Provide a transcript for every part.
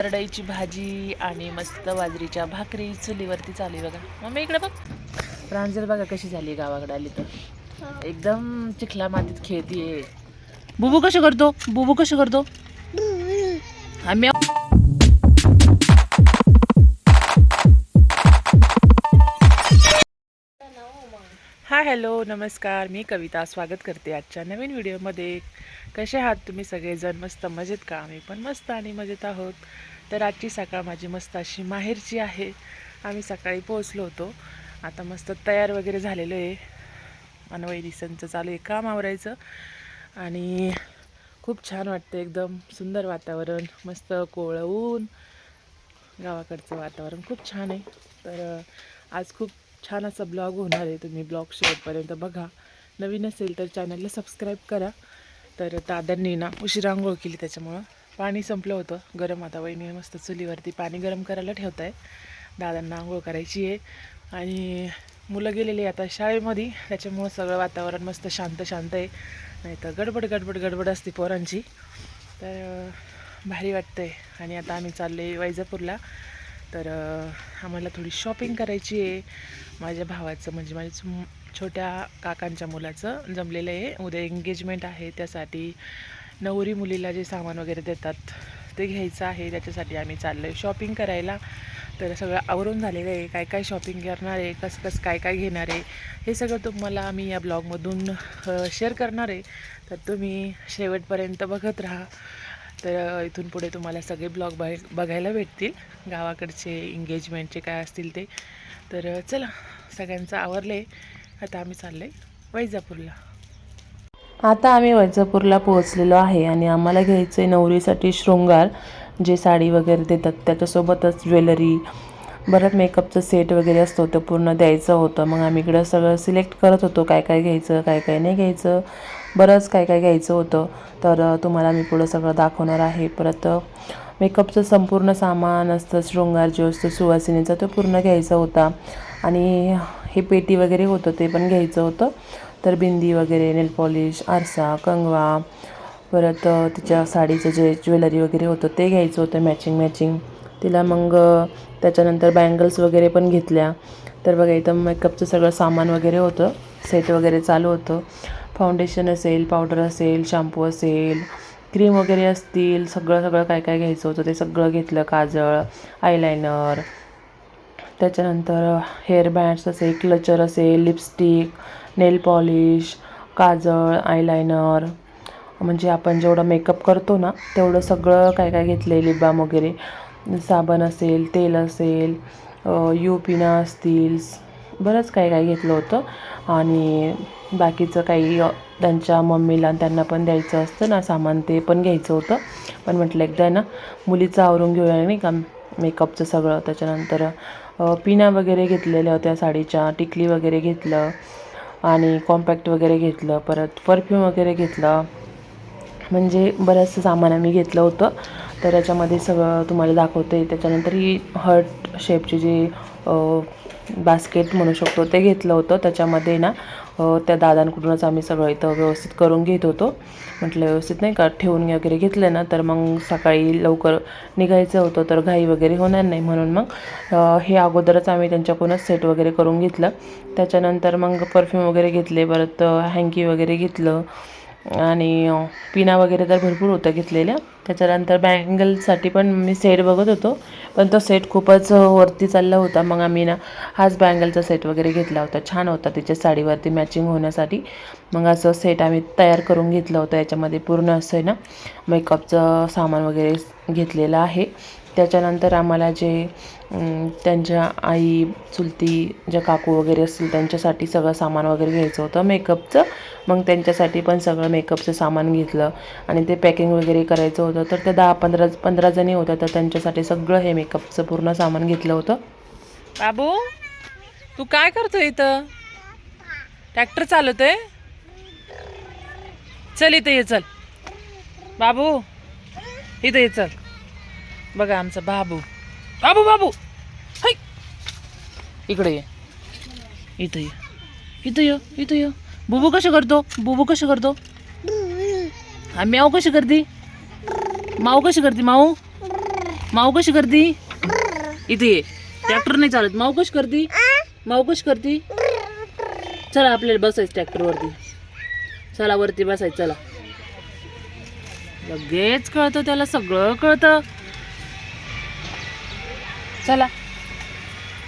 करडईची भाजी आणि मस्त बाजरीच्या भाकरी चुलीवरती चालू आहे बघा. मम्मी इकडे बघ. प्रांजल बघा कशी झाली गावाकडे आली तर एकदम चिखला मातीत खेळतीये. बुबू कसं करतो, बुबू कसं करतो आम्ही. हाय हॅलो नमस्कार, मी कविता स्वागत करते आजच्या नवीन व्हिडिओमध्ये. कसे आहात तुम्ही सगळेजण? मस्त मजेत का? आम्ही पण मस्त आणि मजेत आहोत. तर आजची सकाळ माझी मस्त अशी माहेरची आहे. आम्ही सकाळी पोहोचलो होतो. आता मस्त तयार वगैरे झालेलो आहे. अनवय दिसांचं चालू आहे काम आवरायचं आणि खूप छान वाटतं. एकदम सुंदर वातावरण, मस्त कोवळं ऊन, गावाकडचं वातावरण खूप छान आहे. तर आज खूप छान असा ब्लॉग होणार आहे. तुम्ही ब्लॉग शेवटपर्यंत बघा. नवीन असेल तर चॅनलला सबस्क्राईब करा. तर दादांनी ना उशिरा आंघोळ केली, त्याच्यामुळं पाणी संपलं होतं गरम. आता वहिनी मस्त चुलीवरती पाणी गरम करायला ठेवत आहे. दादांना आंघोळ करायची आहे आणि मुलं गेलेली आता शाळेमध्ये, त्याच्यामुळं सगळं वातावरण मस्त शांत शांत आहे. नाही तर गडबड गडबड गडबड असते पोरांची. तर भारी वाटतं आहे. आणि आता आम्ही चाललो आहे वैजापूरला. तर आम्हाला थोडी शॉपिंग करायची आहे. माझ्या भावाचं म्हणजे माझ्या छोट्या काकांच्या मुलाचं जमलेलं आहे. उद्या एंगेजमेंट आहे, त्यासाठी नवरी मुलीला जे सामान वगैरे देतात ते घ्यायचं आहे. त्याच्यासाठी आम्ही चाललो आहे शॉपिंग करायला. तर सगळं आवरून झालेलं आहे. काय काय शॉपिंग करणार आहे, कसं कसं काय काय घेणार आहे, हे सगळं तुम्हाला आम्ही या ब्लॉगमधून शेअर करणार आहे. तर तुम्ही शेवटपर्यंत बघत राहा. तर इथून पुढे तुम्हाला सगळे ब्लॉग बघायला भेटतील, गावाकडचे एंगेजमेंटचे काय असतील ते. तर चला, सगळ्यांचं आवरले. आता आम्ही चाललो आहे वैजापूरला. आता आम्ही वैजापूरला पोहोचलेलो आहे आणि आम्हाला घ्यायचं आहे नवरीसाठी शृंगार, जे साडी वगैरे देतात त्याच्यासोबतच ज्वेलरी, बरंच मेकअपचं सेट वगैरे असतो ते पूर्ण द्यायचं होतं. मग आम्ही इकडं सगळं सिलेक्ट करत होतो, काय काय घ्यायचं काय काय नाही घ्यायचं. बरंच काय काय घ्यायचं होतं. तर तुम्हाला मी पुढं सगळं दाखवणार आहे. परत मेकअपचं संपूर्ण सामान असतं, शृंगार जो असतो सुवासिनीचा तो पूर्ण घ्यायचा होता. आणि हे पेटी वगैरे होतं ते पण घ्यायचं होतं. तर बिंदी वगैरे, नेल पॉलिश, आरसा, कंगवा, परत तिच्या साडीचं जे ज्वेलरी वगैरे होतं ते घ्यायचं होतं मॅचिंग तिला. मग त्याच्यानंतर बँगल्स वगैरे पण घेतल्या. तर बघा इथं मेकअपचं सगळं सामान वगैरे होतं, सेट वगैरे चालू होतं. फाउंडेशन असेल, पावडर असेल, शॅम्पू असेल, क्रीम वगैरे असतील, सगळं काय काय घ्यायचं होतं ते सगळं घेतलं. काजळ, आयलायनर, त्याच्यानंतर हेअर बँड्स असेल, क्लचर असेल, लिपस्टिक, नेल पॉलिश, काजळ, आयलायनर, म्हणजे आपण जेवढं मेकअप करतो ना तेवढं सगळं काय काय घेतलं. लिप बाम वगैरे, साबण असेल, तेल असेल, पिना असतील, बरंच काय काय घेतलं होतं. आणि बाकीचं काही त्यांच्या मम्मीला त्यांना पण द्यायचं असतं ना सामान, ते पण घ्यायचं होतं. पण म्हटलं एकदा ना मुलीचं आवरून घेऊया नाही का मेकअपचं सगळं. त्याच्यानंतर पिना वगैरे घेतलेल्या होत्या साडीच्या, टिकली वगैरे घेतलं आणि कॉम्पॅक्ट वगैरे घेतलं. परत परफ्यूम वगैरे घेतलं, म्हणजे बरंचसं सामान आम्ही घेतलं होतं. तर याच्यामध्ये सगळं तुम्हाला दाखवते. त्याच्यानंतर ही हर्ट शेपची जी बास्केट म्हणू शकतो ते घेतलं होतं. त्याच्यामध्ये ना त्या दादांकडूनच आम्ही सगळं इथं व्यवस्थित करून घेत होतो. म्हटलं व्यवस्थित नाही का ठेवून वगैरे घेतलं ना तर मग सकाळी लवकर निघायचं होतं, तर घाई वगैरे होणार नाही, म्हणून मग हे अगोदरच आम्ही त्यांच्याकडूनच सेट वगैरे करून घेतलं. त्याच्यानंतर मग परफ्यूम वगैरे घेतले, परत हँकी वगैरे घेतलं आणि पिना वगैरे तर भरपूर होत्या घेतलेल्या. त्याच्यानंतर बँगलसाठी पण मी सेट बघत होतो, पण तो सेट खूपच वरती चालला होता. मग आम्ही ना हाच बँगलचा सेट वगैरे घेतला होता, छान होता तिच्या साडीवरती मॅचिंग होण्यासाठी. मग असं सेट आम्ही तयार करून घेतलं होतं. याच्यामध्ये पूर्ण असं आहे ना मेकअपचं सामान वगैरे घेतलेलं आहे. त्याच्यानंतर आम्हाला जे त्यांच्या आई, चुलती, ज्या काकू वगैरे असतील त्यांच्यासाठी सगळं सामान वगैरे घ्यायचं होतं मेकअपचं. मग त्यांच्यासाठी पण सगळं मेकअपचं सामान घेतलं आणि ते पॅकिंग वगैरे करायचं होतं. तर त्या 10-15 जणी होत्या, तर त्यांच्यासाठी सगळं हे मेकअपचं पूर्ण सामान घेतलं होतं. बाबू तू काय करतोय इथं? ट्रॅक्टर चालवतोय? चल इथं ये, चल बाबू इथं ये, चल. बघा आमचा बाबू, बाबू बाबू हाय, इकडे ये, इथं ये, इथं ये, इथं ये. बुबू कसं करतो, बुबू कसं करतो, हा म्याव कशी करते, माऊ कशी करते, माऊ माऊ कशी करती इथे ये. ट्रॅक्टर नाही चालत. माऊ कशी करती माऊ कशी करती. चला आपल्याला बसायचं ट्रॅक्टर वरती. चला वरती बसायचं. चला लगेच कळतं त्याला सगळं कळतं. चला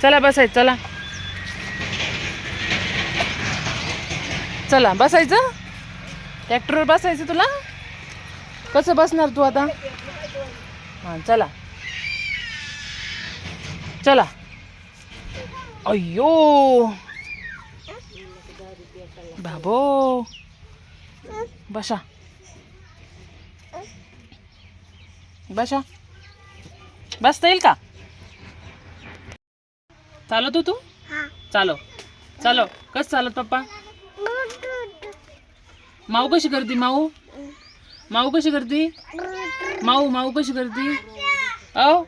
चला बसायचं. चला चला बसायचं. ट्रॅक्टरवर बसायचं. तुला कसं बसणार तू आता. हां चला चला. अय्यो बाबो बसा बसा. बसता येईल का. चालवतो तू. चालव चालव. कसं चालत पप्पा. माऊ कशी करती. माऊ माऊ कशी करती. माऊ माऊ कशी करती. औ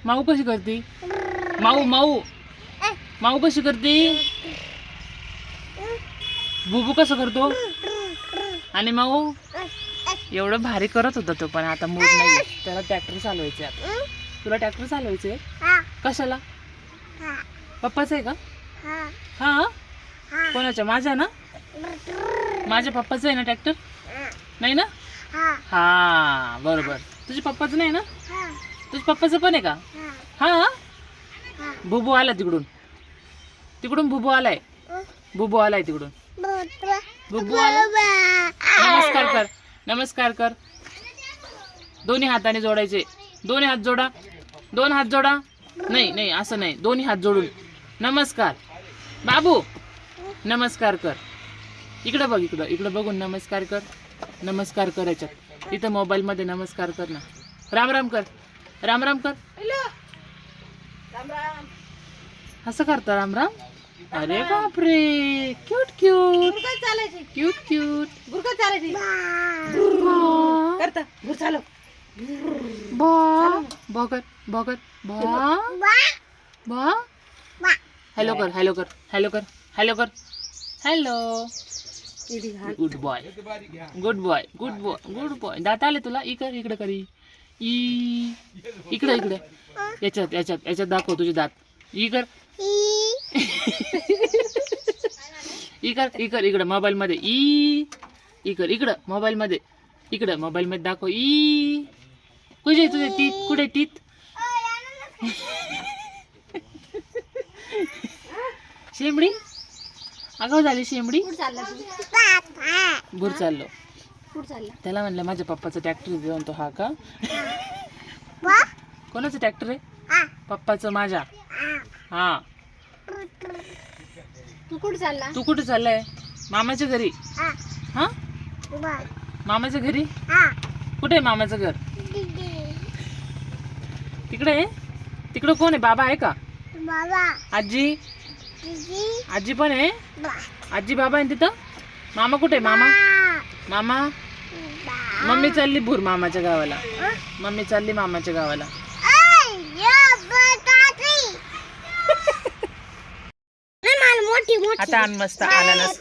माऊ कशी करती. माऊ माऊ माऊ कशी करती. बुबू कसं करतो. आणि माऊ एवढं भारी करत होता तो पण आता मूड नाही. त्याला ट्रॅक्टर चालवायचे. आता तुला ट्रॅक्टर चालवायचे. कशाला. पप्पाचं आहे का. हा कोणाच्या. माझ्या ना. माझ्या पप्पाचं आहे ना ट्रॅक्टर. नाही ना. हा बरोबर. तुझ्या पप्पाचं नाही ना. तुझ्या पप्पाचं पण आहे का. हा बुबू आला तिकडून. तिकडून बुबू आलाय. बुबू आलाय तिकडून. बुबू आला. नमस्कार कर. नमस्कार कर. दोन्ही हाताने जोडायचे. दोन्ही हात जोडा. दोन हात जोडा. नाही नाही असं नाही. दोन्ही हात जोडून नमस्कार. बाबू नमस्कार कर. इकडं बघ. इकडं इकडं बघून नमस्कार कर. नमस्कार कर. याच्यात इथं मोबाईलमध्ये नमस्कार कर ना. राम राम कर. राम राम कर. असं करता राम राम. अरे बापरे क्यूट क्यूट क्यूट क्यूट. करता गुर चालव. बगर बगर बा. हॅलो कर. हॅलो कर. हॅलो कर. हॅलो कर. Hello. Good boy good boy good boy good boy. दात आले तुला. इकडे इकडे करी. इकडे इकडे याच्यात याच्यात याच्यात दाखव तुझे दात. इकर इकर इकर इकडे मोबाईल मध्ये. इकर इकडं मोबाईल मध्ये. इकडं मोबाईल मध्ये दाखव. कुठे तुझे टीथ. कुठे टीथ. शेंबडी अगाव झाली. शेंबडी भूर चाललो. त्याला म्हणलं माझ्या पप्पाचं ट्रॅक्टर देऊन तो. हा का. कोणाचं ट्रॅक्टर आहे. पप्पाचं माझ्या. हा तू कुठे चालला. तू कुठे चाललाय. मामाच्या घरी. हा मामाच्या घरी. कुठे आहे मामाचं घर. तिकडे आहे. तिकडे कोण आहे. बाबा आहे का. आजी. आजी पण आहे. आजी बाबा आहे तिथं. मामा कुठे आहे. मामा मामा. मम्मी चालली भूर मामाच्या गावाला. मम्मी चालली मामाच्या गावाला. आता आम्ही मस्त अननस.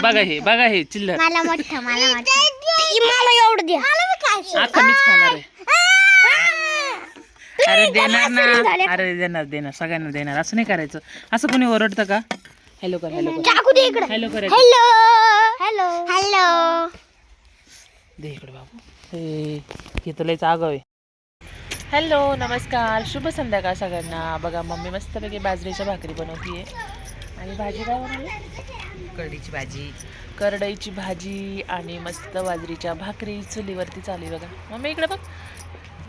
बघा हे बघा हे चिल्लर. मला मोठं मला एवढं द्या. आता मीच खाणार आहे. अरे देणार ना. अरे देणार देणार सगळ्यांना देणार. असं नाही करायचं. असं कोणी ओरडतं का. हॅलो कर. हॅलो कर. हॅलो कर. Hello hello hello. दे इकडे बाबू. हे तर लयच आगाव आहे. हॅलो नमस्कार शुभ संध्याकाळ सगळ्यांना. बघा मम्मी मस्तपैकी बाजरीच्या भाकरी बनवतीये. आणि भाजी काय बनवली. करडीची भाजी. करडईची भाजी आणि मस्त बाजरीच्या भाकरी चुलीवरती चालू आहे. बघा मम्मी इकडे बघ.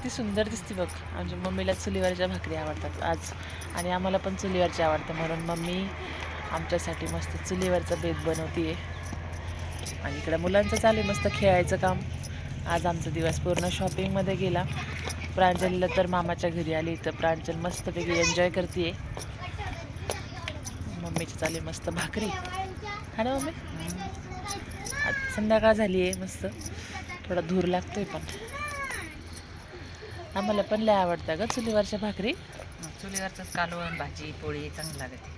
ती सुंदर दिसते बघ. आमच्या मम्मीला चुलीवरच्या भाकरी आवडतात आज. आणि आम्हाला पण चुलीवरच्या आवडतं म्हणून मम्मी आमच्यासाठी मस्त चुलीवरचा बेत बनवतीये. आणि इकडे मुलांचं चालू आहे मस्त खेळायचं काम. आज आमचा दिवस पूर्ण शॉपिंगमध्ये गेला. प्रांजलीला तर मामाच्या घरी आली तर प्रांजल मस्तपैकी एन्जॉय करते. मम्मीची चालू आहे मस्त भाकरी. हा ना मम्मी. आज संध्याकाळ झाली आहे मस्त. थोडा धूर लागतोय पण आम्हाला पण लय आवडतं ग चुलीवरच्या भाकरी. चुलीवरच कालवण भाजी पोळी चांगली लागते.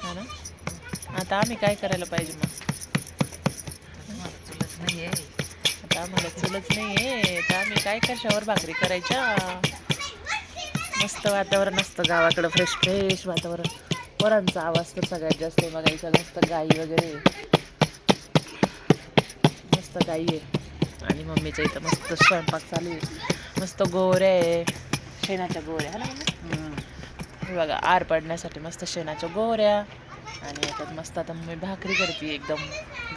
हा ना. आता आम्ही काय करायला पाहिजे मग. चुलच नाही आहे. आता आता आम्हाला चुलच नाही आहे तर आम्ही काय कशावर भाकरी करायच्या. मस्त वातावरण असतं गावाकडं, फ्रेश फ्रेश वातावरण. पोरांचा आवाज तर सगळ्यात जास्त आहे बघायचा. मस्त गाई वगैरे, मस्त गाई आहे. आणि मम्मीच्या इथं मस्त स्वयंपाक चालू आहे. मस्त गोऱ्या आहे, शेणाच्या गोऱ्या है ना मम्मी? हे बघा आर पडण्यासाठी मस्त शेणाच्या गोऱ्या. आणि याच्यात मस्त आता मम्मी भाकरी करते एकदम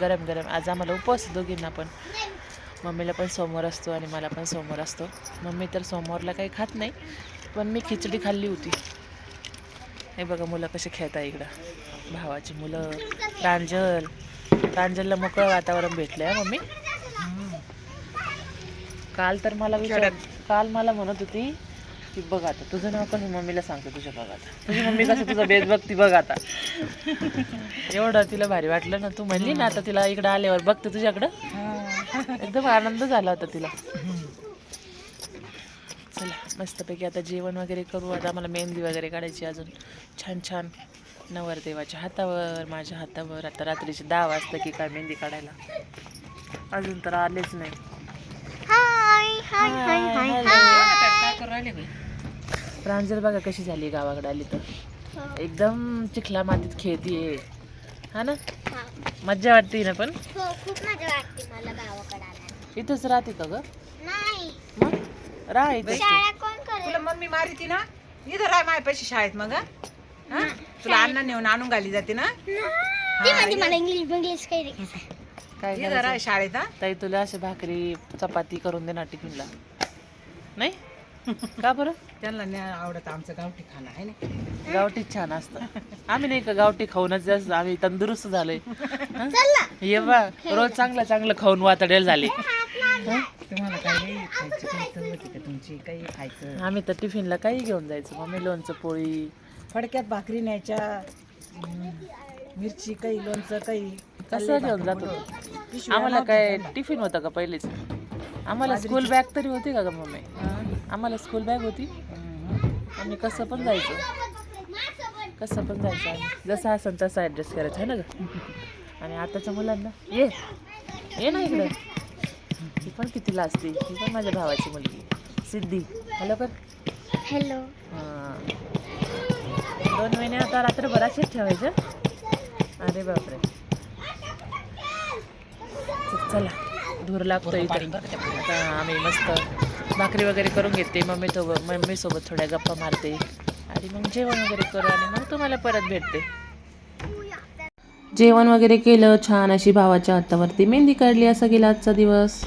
गरम गरम. आज आम्हाला उपवास दोघींना पण, मम्मीला पण सोमवार असतो आणि मला पण सोमवार असतो. मम्मी तर सोमवारला काही खात नाही, पण मी खिचडी खाल्ली होती. हे बघा मुलं कसे खेळत आहे इकडं, भावाची मुलं. प्रांजलला मोकळं वातावरण भेटलं आहे मम्मी. काल मला म्हणत होती की बघ आता तुझं नाव कसं, मम्मीला सांगतो तुझ्या बघ आता तुझी मम्मी कसं तुझा बेस बघती बघ आता. एवढं तिला भारी वाटलं ना, तू म्हणली ना आता तिला इकडं आल्यावर बघते तुझ्याकडं. एकदम आनंद झाला होता तिला. चला मस्तपैकी आता जेवण वगैरे करू. आता आम्हाला मेहंदी वगैरे काढायची अजून छान छान नवरदेवाच्या हातावर, माझ्या हातावर. आता रात्रीचे 10 वाजता की काय मेहंदी काढायला, अजून तर आलेच नाही. काय करू राहिले बाई? प्रांजल बघा कशी झाली गावाकडे आली तर, एकदम चिखला मातीत खेळतीये हा ना. मज्जा वाटते ना. पण हो, खूप मजा वाटते मला गावाकडे आल्यावर. इथंच राहते का ग? नाही, मग राह इथं. शाळा कोण करेल? तुला मम्मी मारिती ना, इथं राय माझ्या पैसे शाळेत. मग हा? तुला अन्न नेऊन आणून घाली जाते ना. ती म्हणते मला इंग्लिश काही रे. काय इथं करायचं? राय शाळेत. हा ताई तुला अशी भाकरी चपाती करून दे ना टिफिनला. नाही का बरं? त्यांना नाही आवडत आमचं गावठी खाणं आहे ना. गावठी छान असतं. आम्ही नाही का गावठी खाऊनच जास्त आम्ही तंदुरुस्त झालोय. हं? ये बा रोज चांगलं चांगलं खाऊन वातडेल झाले. तुम्हाला काही खायची काही सवय होती का तुमची? काही खायचं? आम्ही तर टिफिनला काही घेऊन जायचं. मम्मी लोणचं पोळी, फडक्यात भाकरी न्यायच्या, मिरची काही, लोणचं काही. कसं घेऊन जात होतो. आम्हाला काय टिफिन होतं का पहिलेच? आम्हाला स्कूल बॅग तरी होती का ग मम्मी? आम्हाला स्कूल बॅग होती. आम्ही कसं पण जायचं आम्ही. जसं असेल तसं ॲडजस्ट करायचं आहे ना ग. आणि आताच्या मुलांना ये ना इकडं. ही पण किती लाजते. ही पण माझ्या भावाची मुलगी सिद्धी. हॅलो कर. हॅलो. हां 2 महिने आता रात्रभर असेच ठेवायचं. अरे बापरे. चला धूर लागतो इथं. आता आम्ही मस्त भाकरी वगैरे करून घेते. मम्मीसोबत थोड्या गप्पा मारते आणि मग जेवण वगैरे करू आणि मग तुम्हाला परत भेटते. जेवण वगैरे केलं, छान अशी भावाच्या हातावरती मेहंदी काढली. असा गेला आजचा दिवस.